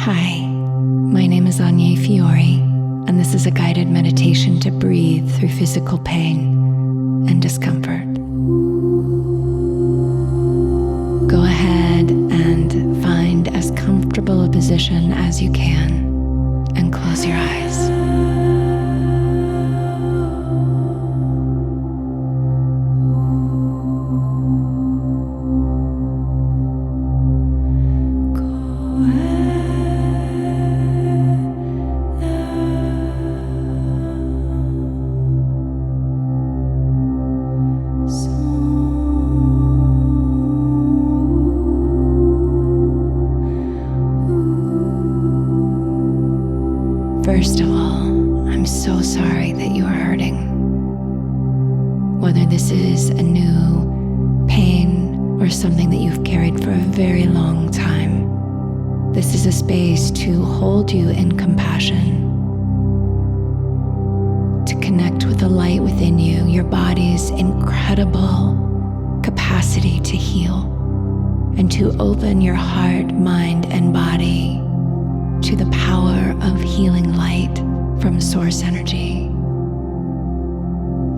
Hi, my name is Anya Fiore, and this is a guided meditation to breathe through physical pain and discomfort. Go ahead and find as comfortable a position as you can and close your eyes. First of all, I'm so sorry that you are hurting. Whether this is a new pain or something that you've carried for a very long time, this is a space to hold you in compassion, to connect with the light within you, your body's incredible capacity to heal, and to open your heart, mind, and body to the power of healing light from source energy,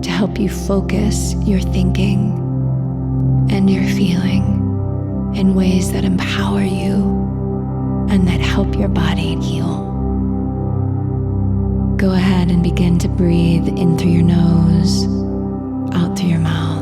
to help you focus your thinking and your feeling in ways that empower you and that help your body heal. Go ahead and begin to breathe in through your nose, out through your mouth.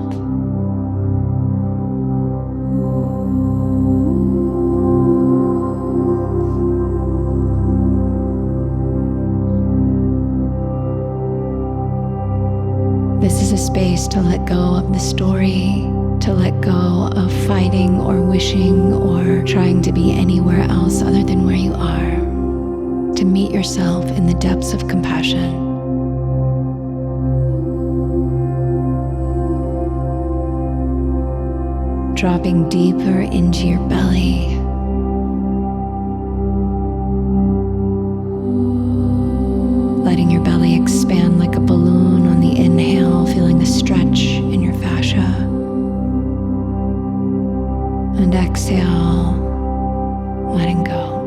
This is a space to let go of the story, to let go of fighting or wishing or trying to be anywhere else other than where you are, to meet yourself in the depths of compassion. Dropping deeper into your belly. Letting your belly expand like a balloon on the inhale, feeling the stretch in your fascia. And exhale, letting go.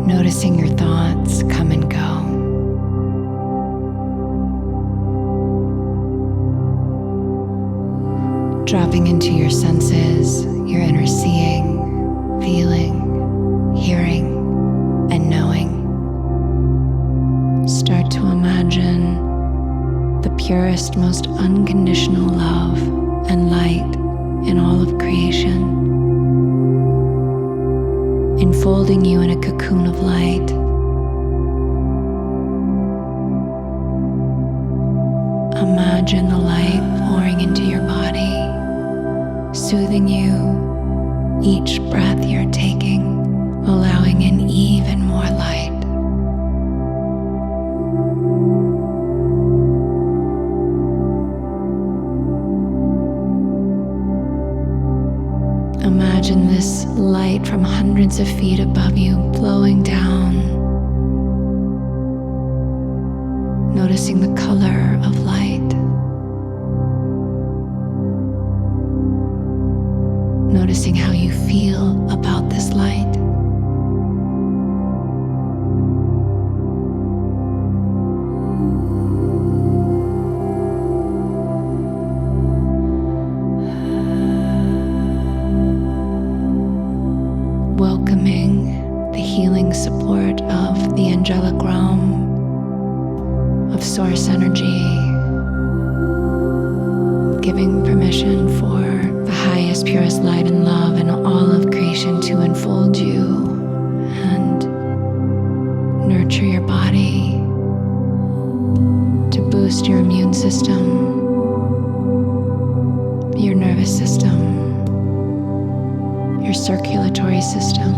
Noticing your thoughts come and go. Dropping into your senses, your inner seeing, feeling, hearing, and knowing. Start to imagine the purest, most unconditional love and light in all of creation, enfolding you in a cocoon of light. Imagine the light pouring into your body, soothing you each breath you're taking, allowing in even more light. Imagine this light from hundreds of feet above you flowing down, noticing the color of light, noticing how you feel about this light. Welcoming the healing support of the angelic realm, of source energy, giving permission for the highest, purest light and love in all of creation to enfold you and nurture your body, to boost your immune system, your nervous system, your circulatory system,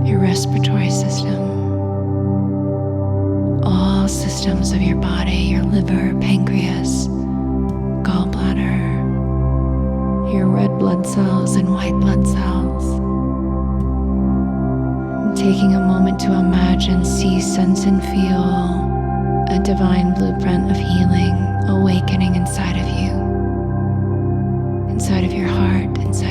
your respiratory system, all systems of your body, your liver, pancreas, gallbladder, your red blood cells and white blood cells. And taking a moment to imagine, see, sense, and feel a divine blueprint of healing awakening inside of you, inside of your heart, inside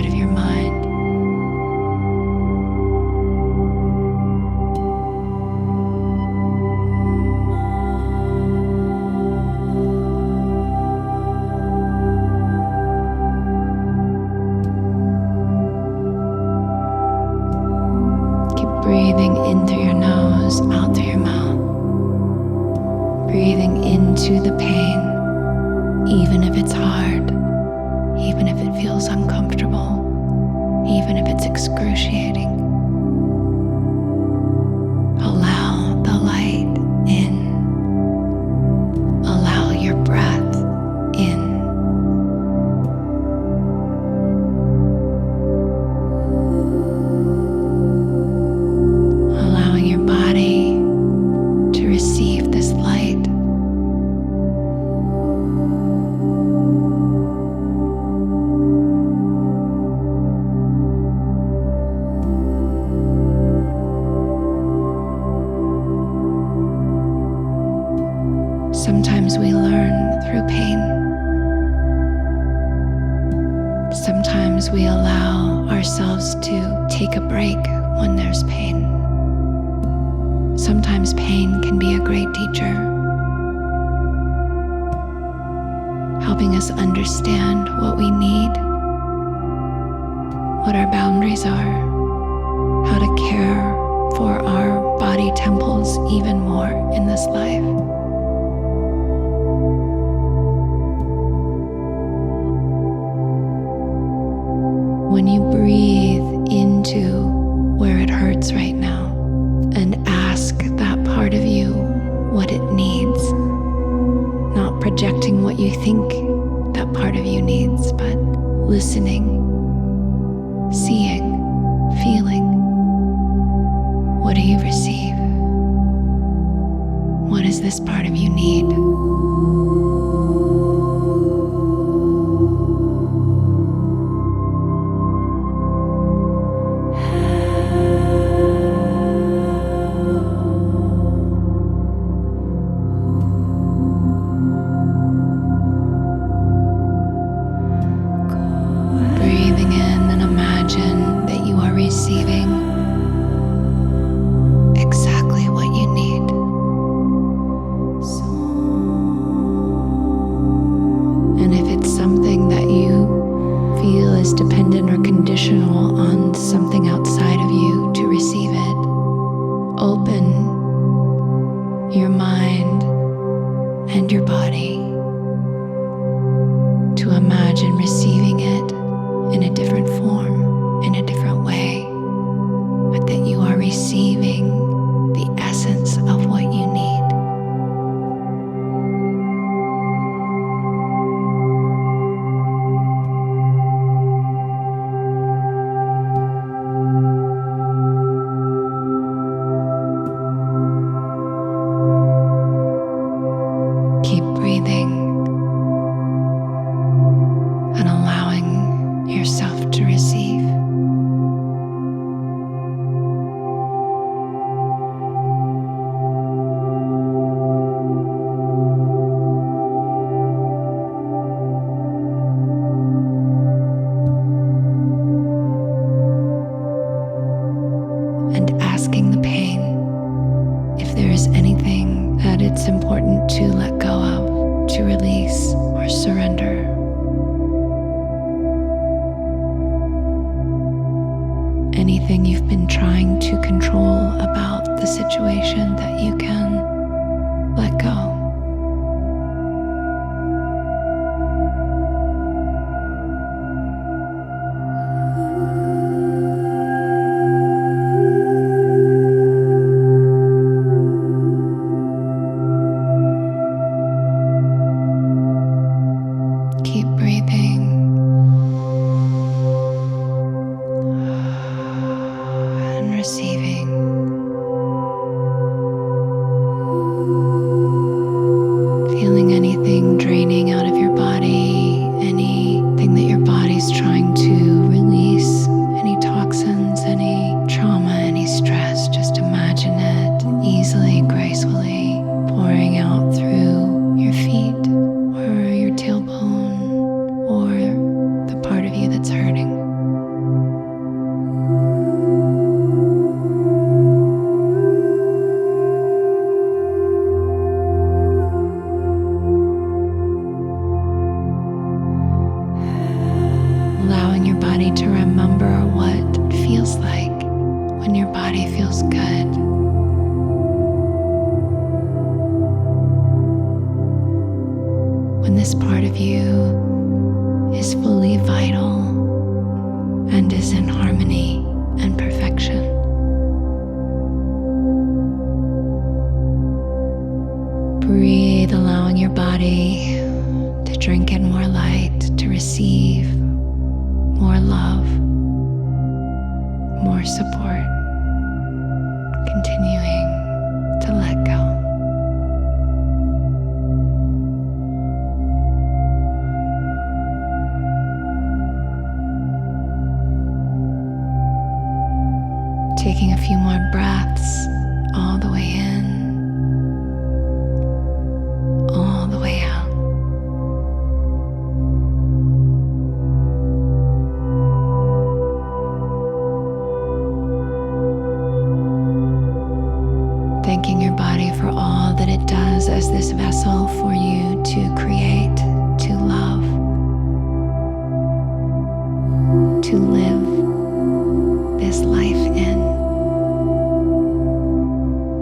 in through your nose, out through your mouth. Breathing into the pain, even if it's hard, even if it feels uncomfortable, even if it's excruciating. Allow the light in. Allow your breath in. Allowing your body to receive this light. Sometimes we learn through pain. Sometimes we allow ourselves to take a break when there's pain. Sometimes pain can be a great teacher, helping us understand what we need, what our boundaries are, how to care for our body temples even more in this life. When you breathe into where it hurts right now and ask that part of you what it needs, not projecting what you think that part of you needs, but listening, seeing, feeling. What do you receive? What does this part of you need? Breathing in and imagine that you are receiving exactly what you need. And if it's something that you feel is dependent or conditional on something outside of you to receive it, open your mind and your body to imagine receiving it in a different form, in a different way, but that you are receiving the essence of what you need. Keep breathing and allowing yourself to receive. And asking the pain if there is anything that it's important to let go of, to release or surrender. Anything you've been trying to control about the situation that you can let go. Keep breathing and receiving. Feeling anything draining out of your body, anything that your body's trying to release, any toxins, any trauma, any stress, just imagine it easily, gracefully pouring out through your feet or your tailbone or part of you is fully vital and is in harmony and perfection. Breathe, allowing your body to drink in more light, to receive more love, more support, continuing to let go. Taking a few more breaths all the way in, all the way out. Thanking your body for all that it does as this vessel for you to create, to love, to live this life in.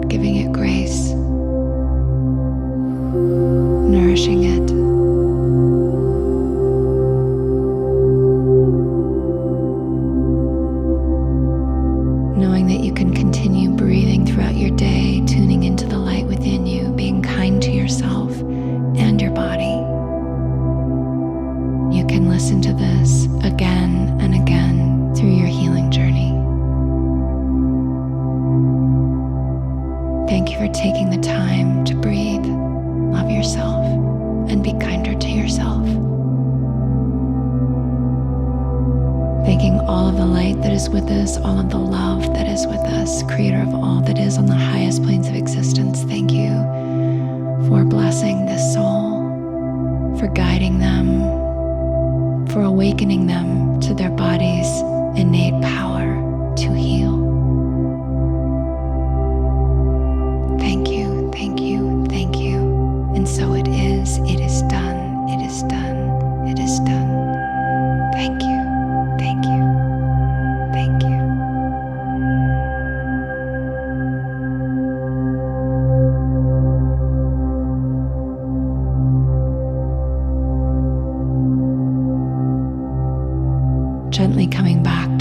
Giving it grace, nourishing it, knowing that you can continue breathing throughout your day, tuning into the light within you, being kind to yourself and your body. You can listen to this again and again through your healing journey. Thank you for taking the time to breathe, love yourself, and be kinder to yourself. Thanking all of the light that is with us, all of the love that is with us, creator of all that is on the highest planes of existence. Thank you for blessing this soul, for guiding them, for awakening them to their body's innate power to heal. Thank you, thank you, thank you. And so it is done, it is done, it is done. Thank you, thank you, thank you. Gently coming back